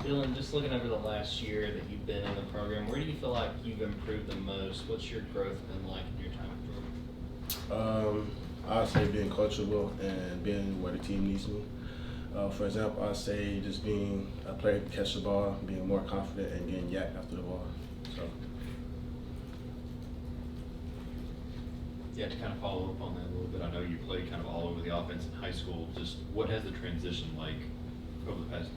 Dillon, just looking over the last year that you've been in the program, where do you feel like you've improved the most? What's your growth been like in your time at Georgia? I'd say being coachable and being where the team needs me. For example, I'd say just being a player to catch the ball, being more confident, and getting yacked after the ball. So. Yeah, to kind of follow up on that a little bit, I know you played kind of all over the offense in high school. Just what has the transition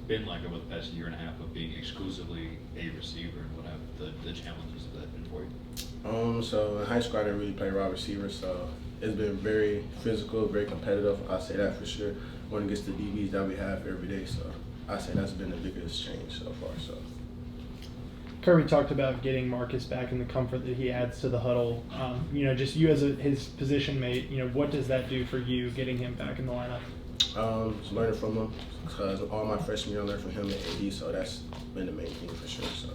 been like over the past year and a half of being exclusively a receiver, and what have the challenges of that been for you? So in high school, I didn't really play wide receiver, so it's been very physical, very competitive. I say that for sure. Going against the DBs that we have every day, so I say that's been the biggest change so far. So. Kirby talked about getting Marcus back in the comfort that he adds to the huddle. Just you as his position mate, what does that do for you, getting him back in the lineup? Just learning from him, because all my freshman year I learned from him and AD, so that's been the main thing for sure. So.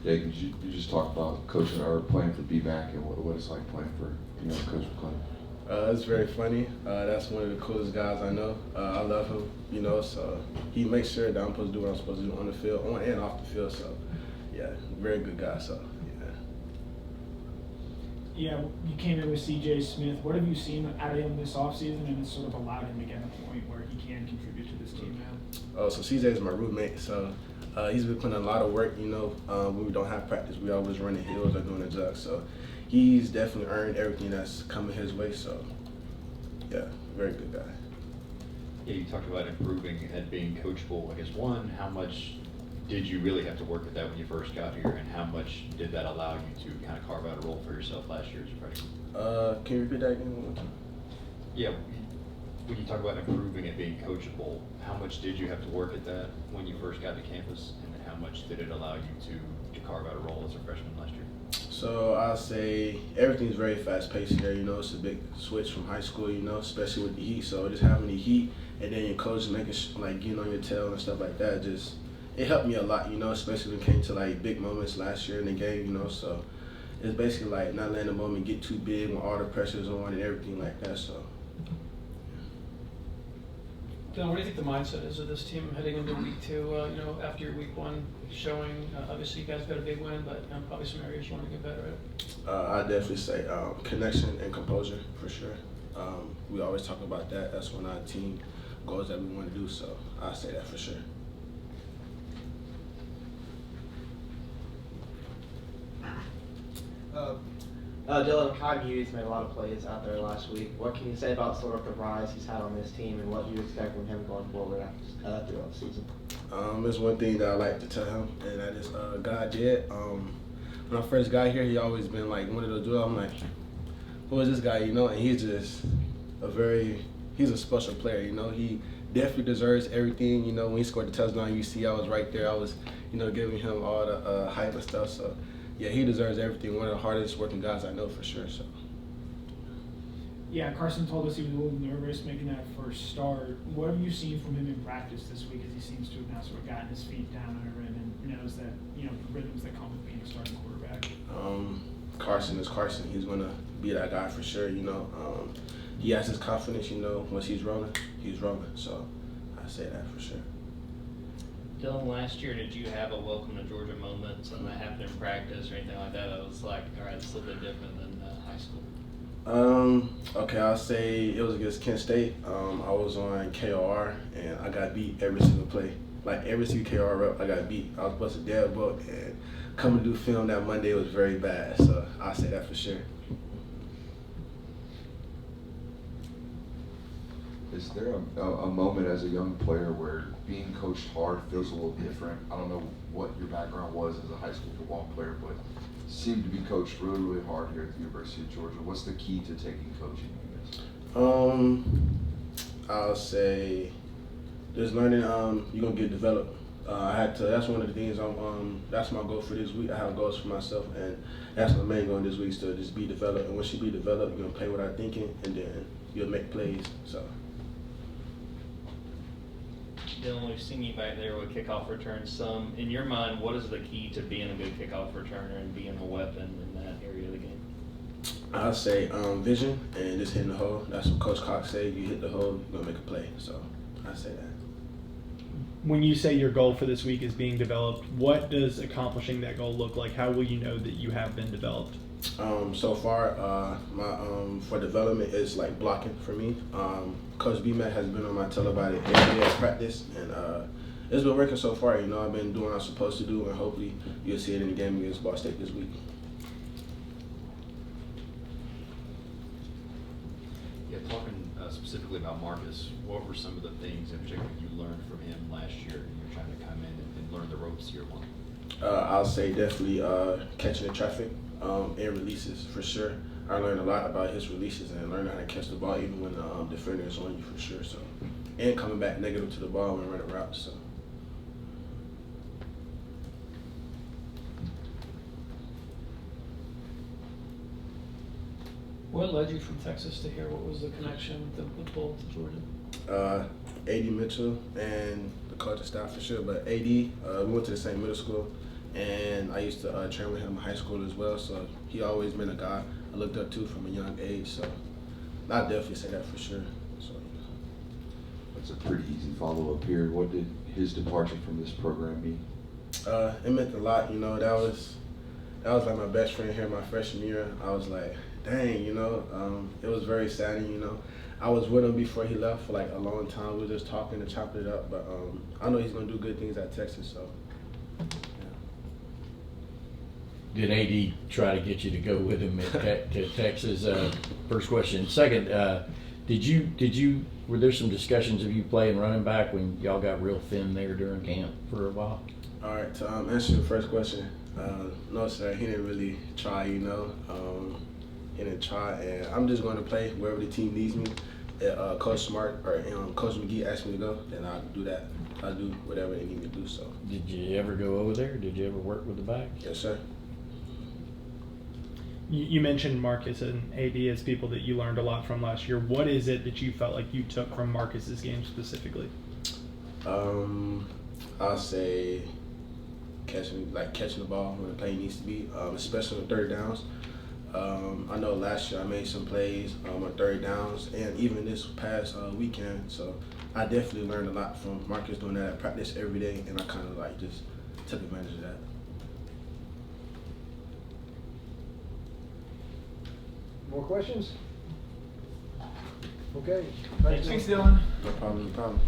Yeah, could you just talk about coaching or playing for B-Mac and what it's like playing for Coach McClendon? It's very funny. That's one of the coolest guys I know. I love him, so he makes sure that I'm supposed to do what I'm supposed to do on the field, on and off the field. So, yeah, very good guy. So, yeah. Yeah, you came in with C.J. Smith. What have you seen out of him this offseason, and it's sort of allowed him to get a point where he can contribute to this team now? Oh, so C.J. is my roommate. So he's been putting in a lot of work. When we don't have practice, we always running hills or doing the jug. So he's definitely earned everything that's coming his way. So, yeah, very good guy. Yeah, you talked about improving and being coachable. I guess how much did you really have to work at that when you first got here, and how much did that allow you to kind of carve out a role for yourself last year as a freshman? Can you repeat that again one more time? Yeah, when you talk about improving and being coachable, how much did you have to work at that when you first got to campus, and then how much did it allow you to carve out a role as a freshman last year? So I'll say everything's very fast-paced here. It's a big switch from high school, especially with the heat. So just having the heat and then your coach making getting on your tail and stuff like that, it helped me a lot, especially when it came to big moments last year in the game, So it's basically not letting the moment get too big when all the pressure's on and everything like that. So. Dillon, what do you think the mindset is of this team heading into week 2? After your week 1 showing, obviously you guys got a big win, but probably some areas you want to get better at. I definitely say connection and composure for sure. We always talk about that. That's one of our team goals that we want to do. So I say that for sure. Dillon, Mekhi Mews made a lot of plays out there last week. What can you say about sort of the rise he's had on this team, and what do you expect from him going forward throughout the season? There's one thing that I like to tell him, and that is God did. When I first got here, he always been wanted to do it. I'm like, who is this guy, And he's just he's a special player, He definitely deserves everything, When he scored the touchdown, I was right there. I was, giving him all the hype and stuff. So, yeah, he deserves everything. One of the hardest working guys I know for sure. So. Yeah, Carson told us he was a little nervous making that first start. What have you seen from him in practice this week, as he seems to have now sort of gotten his feet down under him and knows that, the rhythms that come with being a starting quarterback? Carson is Carson. He's going to be that guy for sure, He has his confidence, once he's rolling. So I say that for sure. Dillon, last year, did you have a welcome to Georgia moment, something that happened in practice or anything like that was like, all right, it's a little bit different than high school? Okay, I'll say it was against Kent State. I was on KOR, and I got beat every single play. Every single KOR rep, I got beat. I was busted dead book, and coming to do film that Monday was very bad, so I'll say that for sure. Is there a moment as a young player where being coached hard feels a little different? I don't know what your background was as a high school football player, but seemed to be coached really, really hard here at the University of Georgia. What's the key to taking coaching, I'll say just learning you're going to get developed. That's one of the things that's my goal for this week. I have goals for myself, and that's my main goal this week is to just be developed. And once you be developed, you're going to play without thinking, and then you'll make plays. So. Dillon, we've seen you back there with kickoff returns. In your mind, what is the key to being a good kickoff returner and being a weapon in that area of the game? I'll say vision and just hitting the hole. That's what Coach Cox said. You hit the hole, you're gonna make a play. So I say that. When you say your goal for this week is being developed, what does accomplishing that goal look like? How will you know that you have been developed? So far, my for development is like blocking for me. Coach B-Mac has been on my tail about it every day at practice, and it's been working so far. You know, I've been doing what I'm supposed to do, and hopefully you'll see it in the game against Ball State this week. Yeah, talking specifically about Marcus, what were some of the things in particular you learned from him last year? You're trying to come in and learn the ropes year one. I'll say definitely catching the traffic and releases for sure. I learned a lot about his releases and learning how to catch the ball even when the defender is on you for sure. So, and coming back negative to the ball when running routes. So. What led you from Texas to here? What was the connection with Bull to Georgia? AD Mitchell and the coaching staff for sure, but AD, we went to the same middle school, and I used to train with him in high school as well, so he always been a guy I looked up to from a young age, so I definitely say that for sure. So. That's a pretty easy follow-up here. What did his departure from this program mean? It meant a lot, you know. That was like my best friend here my freshman year. I was like, dang, you know, it was very saddening, you know. I was with him before he left for like a long time. We were just talking and chopping it up, but I know he's gonna do good things at Texas, so. Yeah. Did AD try to get you to go with him to Texas? First question. Second, were there some discussions of you playing running back when y'all got real thin there during camp for a while? All right, to answer your first question, no sir, he didn't really try, you know. He didn't try, and I'm just going to play wherever the team needs me. Coach Smart or Coach McGee asked me to go, then I'll do that. I'll do whatever they need me to do. So. Did you ever go over there? Did you ever work with the back? Yes, sir. You mentioned Marcus and AD as people that you learned a lot from last year. What is it that you felt like you took from Marcus's game specifically? I'll say catching the ball when the play needs to be, especially on third downs. I know last year I made some plays on third downs and even this past weekend. So I definitely learned a lot from Marcus doing that at practice every day, and I kind of like just took advantage of that. More questions? Okay. Thanks, Dylan. No problem.